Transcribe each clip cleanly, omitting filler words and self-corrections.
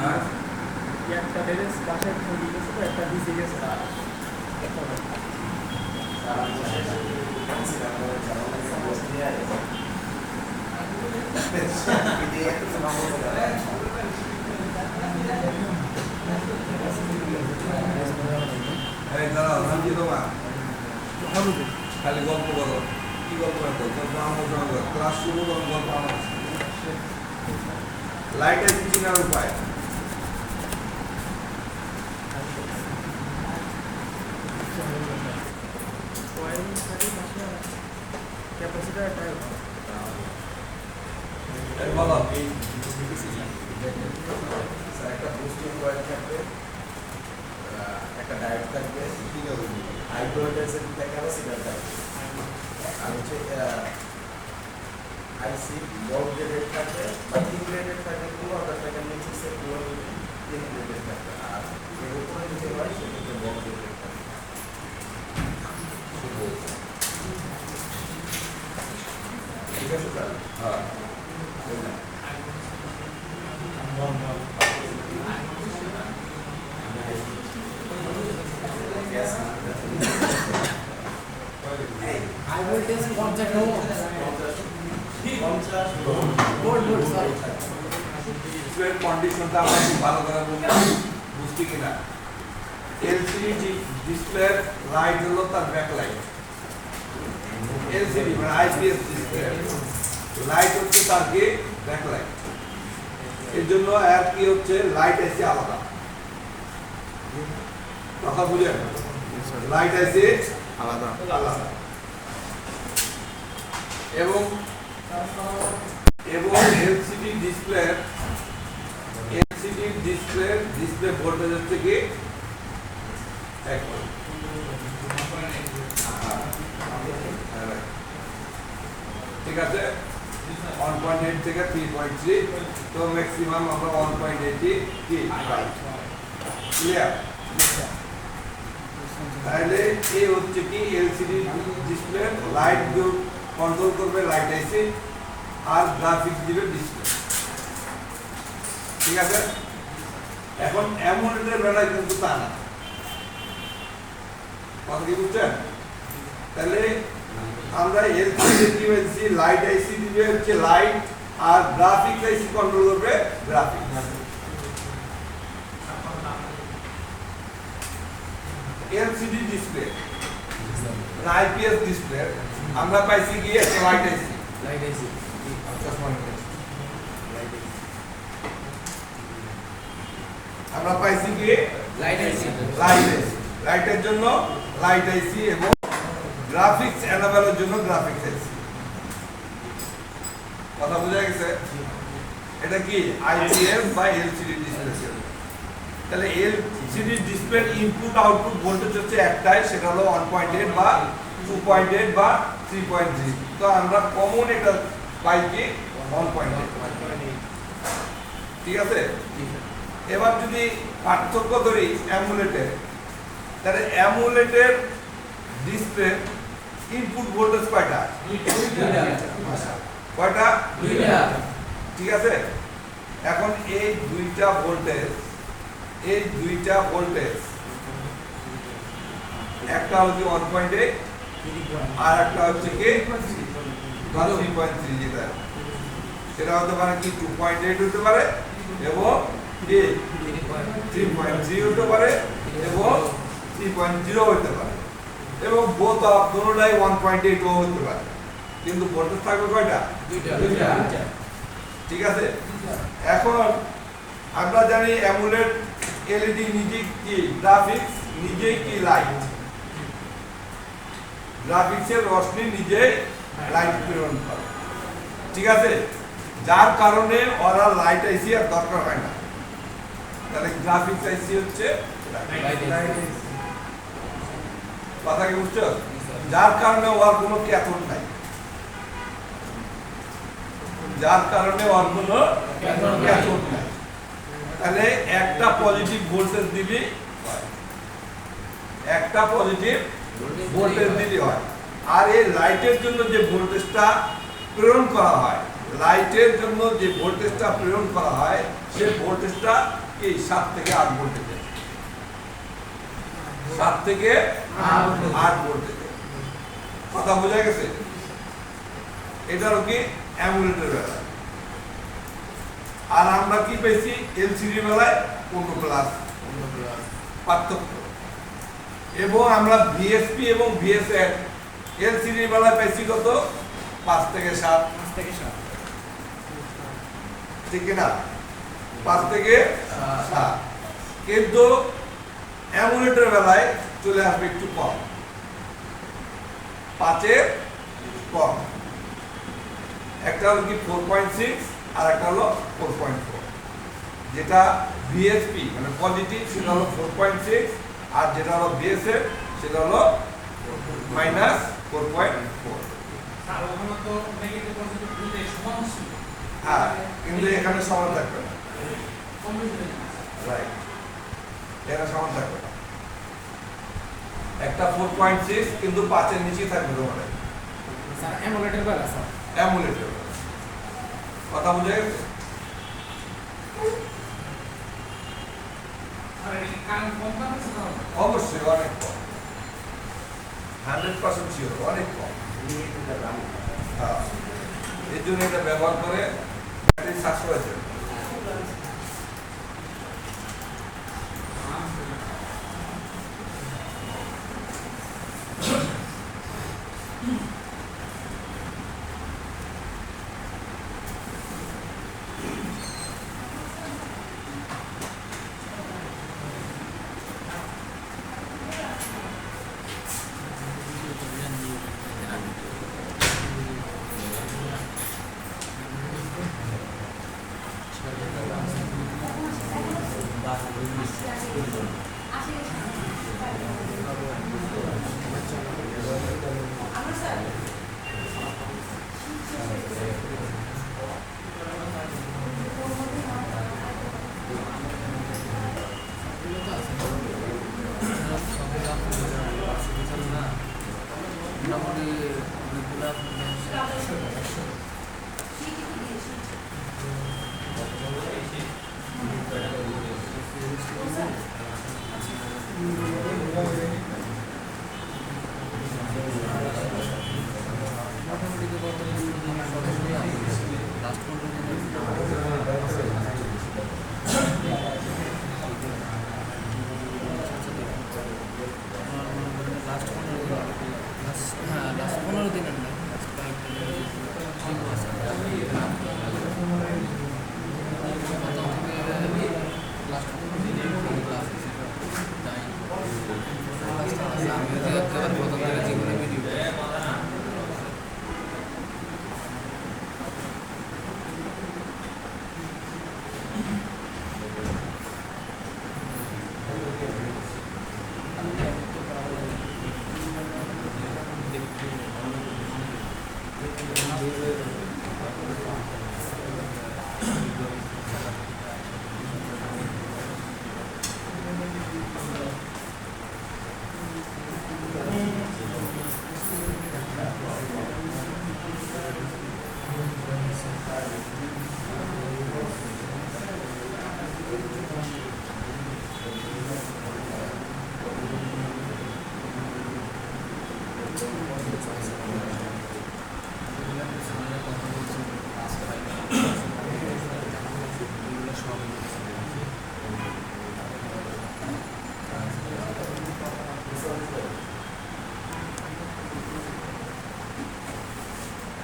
একটা ড্রেস বাসায় চলে গেছে তো একটা ভিজে গেছে খালি গল্প করো কি গল্প করো ক্লাস শুরু গল্প আমার লাইটের চিনার উপায় ক্যাপাসিটার বলো একটা বুস্টিং কয়েল থাকবে, একটা ডায়োড থাকবে, হাই ভোল্টেজের ক্যাপাসিটর থাকবে, আর হচ্ছে আইসি বল গ্রেডেড থাকবে বা ইনগ্রেডেড থাকবে, 15,000 টাকার নিচে সে ইনগ্রেডেড থাকবে, আর এর উপরে যদি হয় সেক্ষেত্রে বল গ্রেডেড থাকবে। ঠিক আছে স্যার? হ্যাঁ হাই ভোল্টেজ 50 ভোল্ট ডিসপ্লের কন্ডিশনটা আমরা খুব ভালো করে বুঝছি কিনা। এলসিডি ডিসপ্লের লাইট হলো তার ব্যাক লাইট, এলসিডি মানে আইপিএস ডিসপ্লে লাইট হচ্ছে তার কি ব্যাক লাইট। এর জন্য আর কি হচ্ছে লাইট এসে আলাদা, কথা বুঝেন, লাইট এসে আলাদা আলাদা এবং এলসিডি ডিসপ্লে ভোল্টেজ হচ্ছে কি 1 ভোল্ট। ঠিক আছে, 1.8 থেকে 3.3, তো ম্যাক্সিমাম আমরা 1.8 কি পাই। ক্লিয়ার? তাহলে এই হচ্ছে কি এলসিডি ডিসপ্লে লাইট কন্ট্রোল করবে, লাইট আইসি আর গ্রাফিক্স দিবে ডিসপ্লে। ঠিক আছে, এখন অ্যামোলেডের বেলায় কিন্তু তা না, কথা কি বুঝছেন? তাহলে আমরা এলসিডি দিয়েছি, লাইট আইসি দিবে হচ্ছে লাইট, আর গ্রাফিক্স আইসি কন্ট্রোল করবে graphics. LCD display IPS display আমরা পাইছি কি একটা লাইট আইসি, আমরা পাইছি কি লাইট আইসি লাইটের জন্য লাইট আইসি এবং গ্রাফিক্স এনাবেলের জন্য গ্রাফিক্স আইসি। কথা বোঝা গেছে? এটা কি আইপিএস বা এলসিডি ডিসপ্লে। তাহলে LCD display input output voltage হচ্ছে একটাই, সেটা হলো 1.8 বা 2.8 বা 3.3। তো আমরা কমন এটা পাই কি 1.8। ঠিক আছে, এবার যদি পার্থক্য ধরি অ্যামুলেটের, তাহলে অ্যামুলেটের ডিসপ্লে ইনপুট ভোল্টেজ কয়টা? কয়টা? ঠিক আছে, এখন এই দুইটা ভোল্টেজ একটা হচ্ছে 1.8 আর একটা হচ্ছে কি 3.3, যেটা সেটা হতে পারে কি 2.8 হতে পারে এবং 3.3 হতে পারে এবং 3.0 হতে পারে এবং বোথ অফ দুটোটাই 1.8 ও হতে পারে, কিন্তু ভোল্টেজ থাকবে কয়টা? দুইটা। ঠিক আছে, এখন আমরা জানি অ্যামুলেট এলইডি নিজে কি গ্রাফিক্স, নিজেই কি লাইট, গ্রাফিক্সের রশ্মি নিজেই লাইট প্রেরণ করে। ঠিক আছে, যার কারণে ওরা লাইট আইসি আর দরকার হয় না। তাহলে গ্রাফিক্স আইসি হচ্ছে কথা কি বুঝছো? যার কারণে ওর কোনো ক্যাথোড নাই, তাহলে একটা পজিটিভ ভোল্টেজ দিলে হয়। আর এই লাইটের জন্য যে ভোল্টেজটা প্রেরণ করা হয়, সেই ভোল্টেজটা কি 7 থেকে 8 ভোল্টেজের, 7 থেকে 8 ভোল্টেজের। কথা বোঝা গেছে? এটারও কি অ্যামুলেটের বেলা। আর আমরা কি পেয়েছি এলসিডি বেলায় 15 প্লাস পার্থক্য, এবং আমরা ভিএসপি এবং ভিএসএর এলসিডি বেলায় পেয়েছি কত 5 থেকে 7, 5 থেকে 7। ঠিক না? 5 থেকে 7, কিন্তু অ্যামুলেটের বেলায় চলে আসবে একটু কম, 5-এর কম। একটা হলো কি 4.6 আর একটা হলো 4.4। যেটা ভিএসপি মানে পজিটিভ সেটা হলো 4.6, আর যেটা হলো ভিএসএফ সেটা হলো -4.4। স্যার ওখানে তো নেগেটিভ পজিটিভ দুটোই সমান ছিল। হ্যাঁ, কিন্তু এখানে সমান থাকবে না। কম্বিনেশন রাইট, এখানে সমান থাকবে না। একটা 4.6 কিন্তু 5-এর নিচেই থাকবে তোমাদের স্যার অ্যামুলেটের বেলা স্যার। অ্যামুলেটের। কথা বুঝে গেছে? আর এই কারেন্ট কম পাচ্ছে না। অবশ্যই অনেক কম, 100% শিওর অনেক কম। হ্যাঁ, এই জন্য এটা ব্যবহার করে ব্যাটারি সাশ্রয় হয়েছে।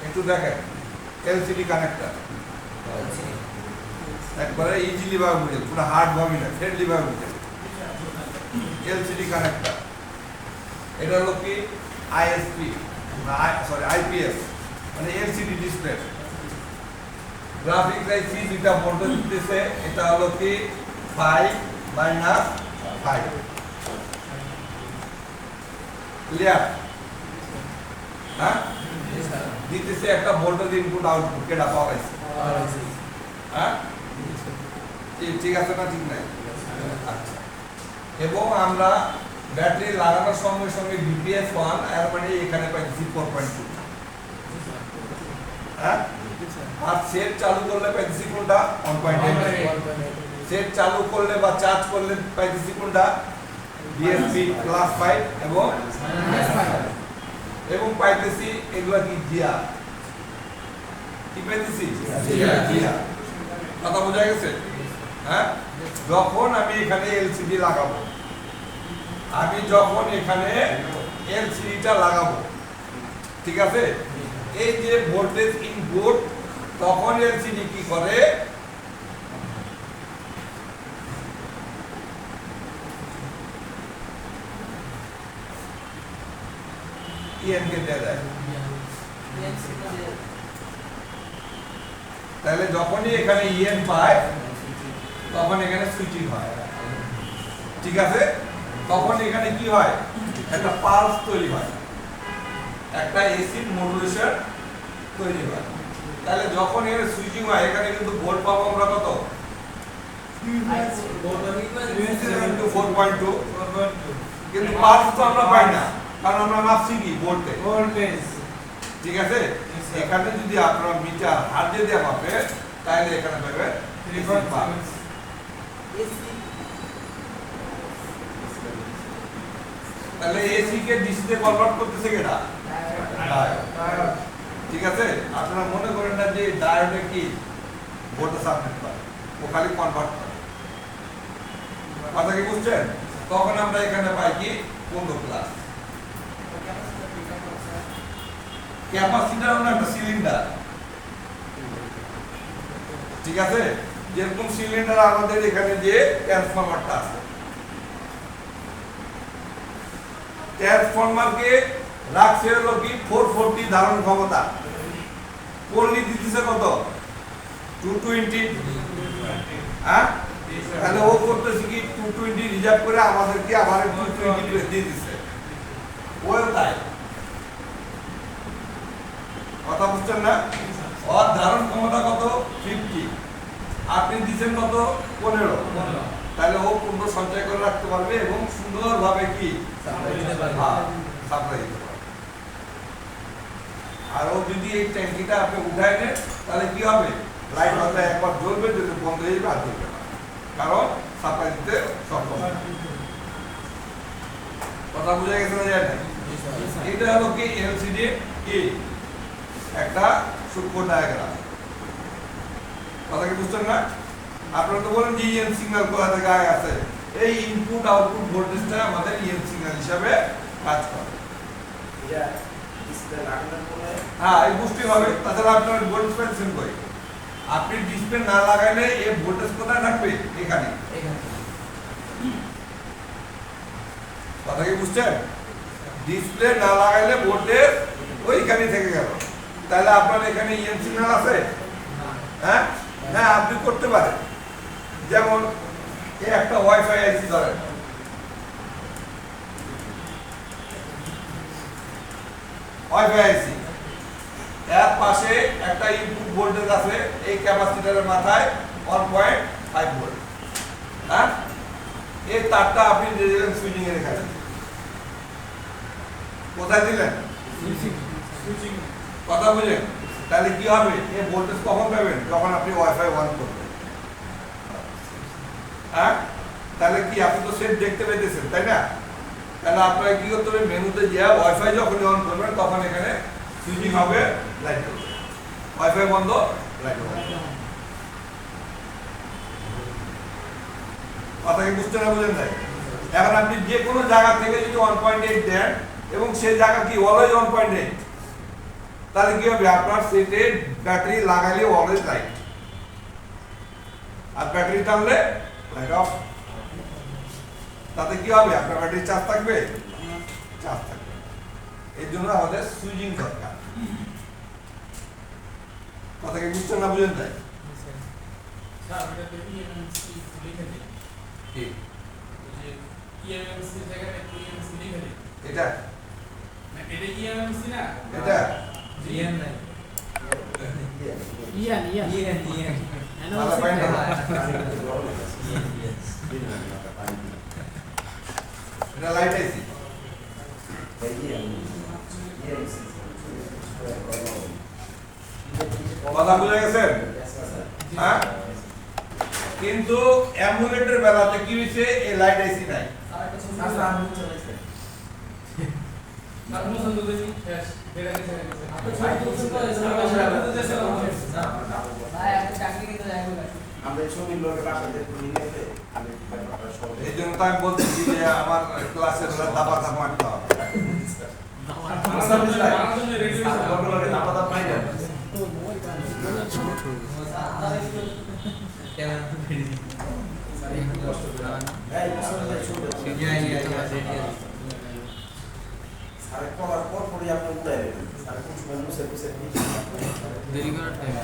একটু দেখেন এলসিডি কানেক্টর একবারে ইজিলি ভাবে বুঝে, পুরো হার্ড ভাবে না, ফ্রেন্ডলি ভাবে বুঝে। এলসিডি কানেক্টর এটা হলো কি আইএসপি সরি আইপিএস মানে এলসিডি ডিসপ্লে। গ্রাফিক্স আইসি যেটা ভোল্টেজ দিতেছে এটা হলো কি 5-5 ক্লিয়ার? হ্যাঁ, দিতেছে একটা ভোল্টেজ ইনপুট আউটপুট কেটা পাওয়া গেছে। হ্যাঁ, ঠিক আছে না? ঠিক নাই? আচ্ছা, এবং আমরা ব্যাটারি লাগানোর সঙ্গে সঙ্গে বিপিএস 1 এর মানে এখানে পাইছি 4.2। হ্যাঁ, আর সেট চালু করলে পাইছি কোনটা 1.8। সেট চালু করলে বা চার্জ করলে পাইতেছি কোনটা ডিএসপি +5 এবং পাইতেছি এগুলা কি জিয়া কি পাইতেছি জিয়া কথা বোঝা গেছে হ্যাঁ যখন আমি এখানে এলসিডি লাগাবো টা লাগাবো ঠিক আছে এই যে ভোল্টেজ ইনপুট তখন এলসিডি কি করে ইএন কে দেয় তাহলে যখনই এখানে ইএন পায় তখন এখানে সুইচিং হয় ঠিক আছে তখন এখানে কি হয় একটা পালস তৈরি হয় একটা এসি মডুলেশন তৈরি হয় তাহলে যখন এখানে সুইচিং হয় এখানে কিন্তু ভোল্ট পাবো আমরা কত 4.2 কিন্তু পালস তো আমরা পাই না কারণ আমরা মাপছি কি ভোল্টেজ ঠিক আছে এখানে যদি আপনারা মিটার হাত দিয়ে দেওয়া মাপে তাহলে এখানে পাবে 3.5 পালস তাহলে এসি কে ডিসি তে কনভার্ট করতেছে কেডা ডায়োড ঠিক আছে আপনারা মনে করেন না যে ডায়োডে কি ভোল্টেজ সাবমিট করে ও খালি কনভার্ট করে কথা কি বুঝছেন তখন আমরা এখানে পাই কি 15 প্লাস ক্যাপাসিটর হলো একটা সিলিন্ডার ঠিক আছে যেরকম সিলিন্ডার আমাদের এখানে যে ট্রান্সফরমারটা আছে ট্রান্সফরমারকে রাখছে হলো কি 440 ধারণ ক্ষমতা পল্লী দিতেছে কত 220 হ্যাঁ তাহলে ও করতেছে কি 220 রিজার্ভ করে আমাদেরকে আবার 220 দিয়ে দিচ্ছে ওই তাই কথা বুঝছেন না ওর ধারণ ক্ষমতা কত 50 আপনি দিচ্ছেন কত 15 তাহলে ও 15 সঞ্চয় করে রাখতে পারবে এবং সুন্দরভাবে কি সাপ্লাই দিতে পারবে আর ও যদি এই ট্যাঙ্কিটা আপনি উঠায় নেন তাহলে কি হবে লাইট হয়তো একবার জ্বলবে যদি বন্ধ হয়ে যাবে আর জ্বলবে না কারণ সাপ্লাই দিতে সক্ষম কথা বুঝা গেছে না জানেন এটা হলো কি এলসিডি কি একটা সূক্ষ্ম ডায়াগ্রাম কথা কি বুঝছেন না আপনারা তো বলেন যে ইএন সিগন্যাল কোথা থেকে আছে এই ইনপুট আউটপুট ভোল্টেজটা আমাদের ইএন সিগন্যাল হিসাবে কাজ করে এটা ডিসপ্লে লাগানোর পরে হ্যাঁ এই বুস্টিং হবে তাছাড়া আপনার ভোল্টেজ পেন্সিল কই আপনি ডিসপ্লে না লাগাইলে এই ভোল্টেজ কোথায় থাকবে এখানে কথা কি বুঝছেন ডিসপ্লে না লাগাইলে ভোল্টেজ ওইখানে থেকে গেল তাহলে আপনার এখানে ইএন সিগন্যাল আছে হ্যাঁ হ্যাঁ আপনি করতে পারেন যেমন এই একটা ওয়াইফাই আইসি ধরেন ওয়াইফাই আইসি এর পাশে একটা ইনপুট ভোল্টেজ আছে এই ক্যাপাসিটরের মাথায় 1.5 ভোল্ট হ্যাঁ এই তারটা আপনি দিলেন সুইচিং এর এখানে কোথায় দিলেন সুইচিং কথা বুঝেন তাহলে কি হবে এই ভোল্টেজ কখন পাবেন যখন আপনি ওয়াইফাই অন করবেন হ্যাঁ তাহলে কি আপনি তো সেট দেখতে পেতেছেন তাই না তাহলে আপনারা কি করতে হবে মেনুতে যা ওয়াইফাই যখন অন করবেন তখন এখানে সুইচিং হবে লাইট জ্বলবে ওয়াইফাই বন্ধ লাইট জ্বলবে কথা কি বুঝতে না বুঝেন তাই এখন আপনি যে কোনো জায়গা থেকে যদি 1.8 দেন এবং সেই জায়গা কি অলওয়েজ 1.8 তাহলে কি হবে আপনার সেটে ব্যাটারি লাগালে অলওয়েজ লাইট আর ব্যাটারি টানলে লাইট অফ তাতে কি হবে আপনার ব্যাটারি চার্জ থাকবে চার্জ থাকবে এর জন্য আমাদের সুইচিং দরকার কথা কি বুঝছেন না বুঝেন তাই স্যার এটা তো ইএমসি লিখে দিন কি যে ইএমসি জায়গায় ইএমসি লিখে দিন এটা না এটা ইএমসি না এটা ইএন নাই ইএন ভালো পাই না এটা লাইট আইসি কথা বুঝে গেছেন হ্যাঁ কিন্তু অ্যামুলেটের বেলাতে কি হইছে এই লাইট আইসি নাই আচ্ছা আমি চলেছে তার মধ্যে তো দেখি শেষ বেড়ে গেছে আমাদের ছবির লোকের বাসাতে নিতে আমি সব এই জন্য তো আমি বলতেছি যে আমার ক্লাসের দাবা দাবা মারতে হবে সারে পড়ার পর পরই আপনি উঠাই দেবেন সারে কোন সময় মুছে মুছে দেরি করার টাইম